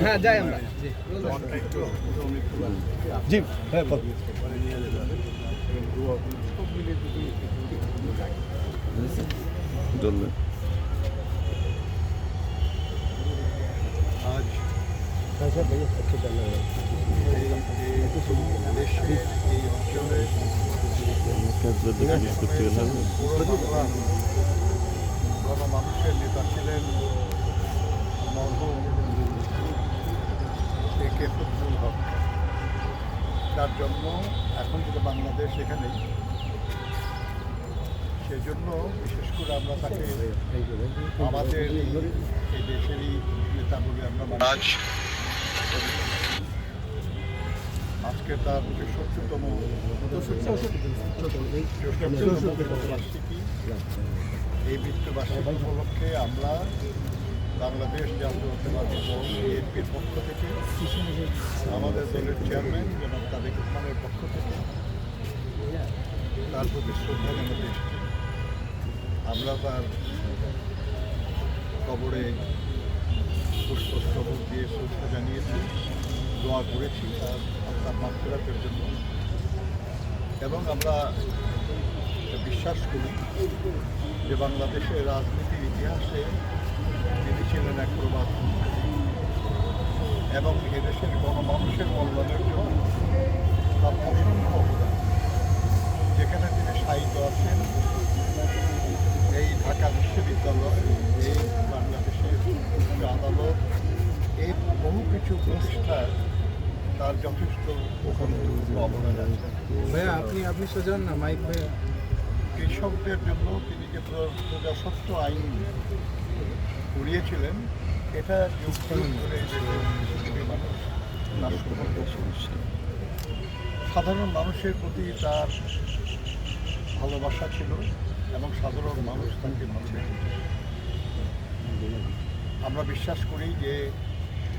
হ্যাঁ যাই আমরা জি হ্যাঁ বলুন। আজ দেশে এই অঞ্চলে গণমানুষের নেতা ছিলেন মরহুম একে ফজলুল হক, তার জন্ম এখন যেটা বাংলাদেশ এখানেই। সেজন্য বিশেষ করে আমরা তাকে আমাদের এই দেশেরই নেতা বলে আমরা মানি। আজকে তার ৬৪তম মৃত্যুবার্ষিকী। এই মৃত্যুবার্ষিকী উপলক্ষে আমরা বাংলাদেশ জাতীয়তাবাদী দল বিএনপির পক্ষ থেকে, আমাদের দলের চেয়ারম্যান জনাব তারেক রহমানের পক্ষ থেকে তার প্রতি শ্রদ্ধা জানাতে এসেছি। আমরা তার কবরে পুষ্পস্তবক দিয়ে শ্রদ্ধা জানিয়েছি, দোয়া করেছি তার মাগফিরাতের জন্য। এবং আমরা বিশ্বাস করি যে বাংলাদেশের রাজনীতির ইতিহাসে তিনি ছিলেন এক প্রবাদ, এবং এদেশের গণমানুষের কল্যাণের জন্য তার অসংখ্য অবদান। যেখানে তিনি সাহিত্য আছেন, এই ঢাকা বিশ্ববিদ্যালয়, এই বাংলাদেশের উচ্চ আদালত, এই বহু কিছু প্রতিষ্ঠার তার যথেষ্ট অবদান আছে। ভাইয়া আপনি সোজান না মাইক ভাইয়া। কৃষকদের জন্য তিনি যে প্রজাস্বত্ব আইন করিয়েছিলেন, এটা যুগ ধরে মানুষ তার সাধারণ মানুষের প্রতি তার ভালোবাসা ছিল এবং সাধারণ মানুষ তাকে ভালোবেসেছে। আমরা বিশ্বাস করি যে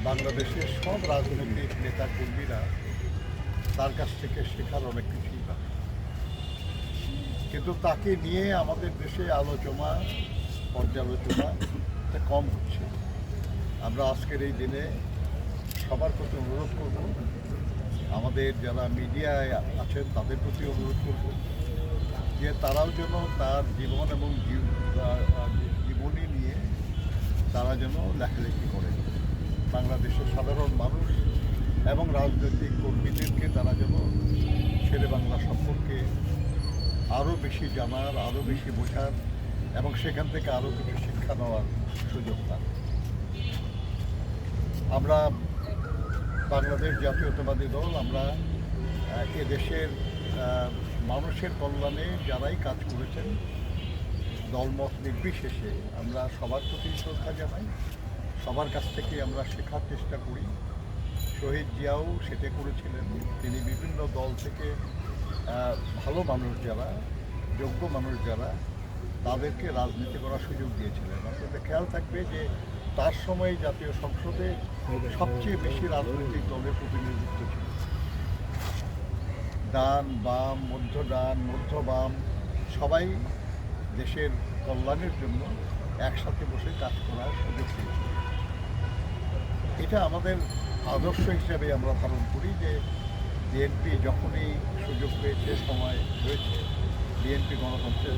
বাংলাদেশের সব রাজনৈতিক নেতা কর্মীরা তার কাছ থেকে শেখার অনেক কিছুই পাবে, কিন্তু তাকে নিয়ে আমাদের দেশে পর্যালোচনা কম হচ্ছে। আমরা আজকের এই দিনে সবার প্রতি অনুরোধ করব, আমাদের যারা মিডিয়ায় আছেন তাদের প্রতি অনুরোধ করব যে তারাও যেন তার জীবন এবং জীবনী নিয়ে তারা যেন লেখালেখি করে। বাংলাদেশের সাধারণ মানুষ এবং রাজনৈতিক কর্মীদেরকে তারা যেন শেরে বাংলা সম্পর্কে আরও বেশি জানার, আরও বেশি বোঝার এবং সেখান থেকে আরও কিছু শিক্ষা নেওয়ার সুযোগ পান। আমরা বাংলাদেশ জাতীয়তাবাদী দল, আমরা এদেশের মানুষের কল্যাণে যারাই কাজ করেছেন দলমত নির্বিশেষে আমরা সবার প্রতি শ্রদ্ধা জানাই, সবার কাছ থেকে আমরা শেখার চেষ্টা করি। শহীদ জিয়াও সেটা করেছিলেন। তিনি বিভিন্ন দল থেকে ভালো মানুষ যারা, যোগ্য মানুষ যারা, তাদেরকে রাজনীতি করার সুযোগ দিয়েছিলেন। আপনাদের খেয়াল থাকবে যে তার সময় জাতীয় সংসদে সবচেয়ে বেশি রাজনৈতিক দলের প্রতিনিধিত্ব ছিল। ডান বাম, মধ্য বাম সবাই দেশের কল্যাণের জন্য একসাথে বসে কাজ করার সুযোগ পেয়েছিল। এটা আমাদের আদর্শ হিসাবে আমরা ধারণ করি যে বিএনপি যখনই সুযোগ পেয়েছে, সময় হয়েছে, বিএনপি গণতন্ত্রের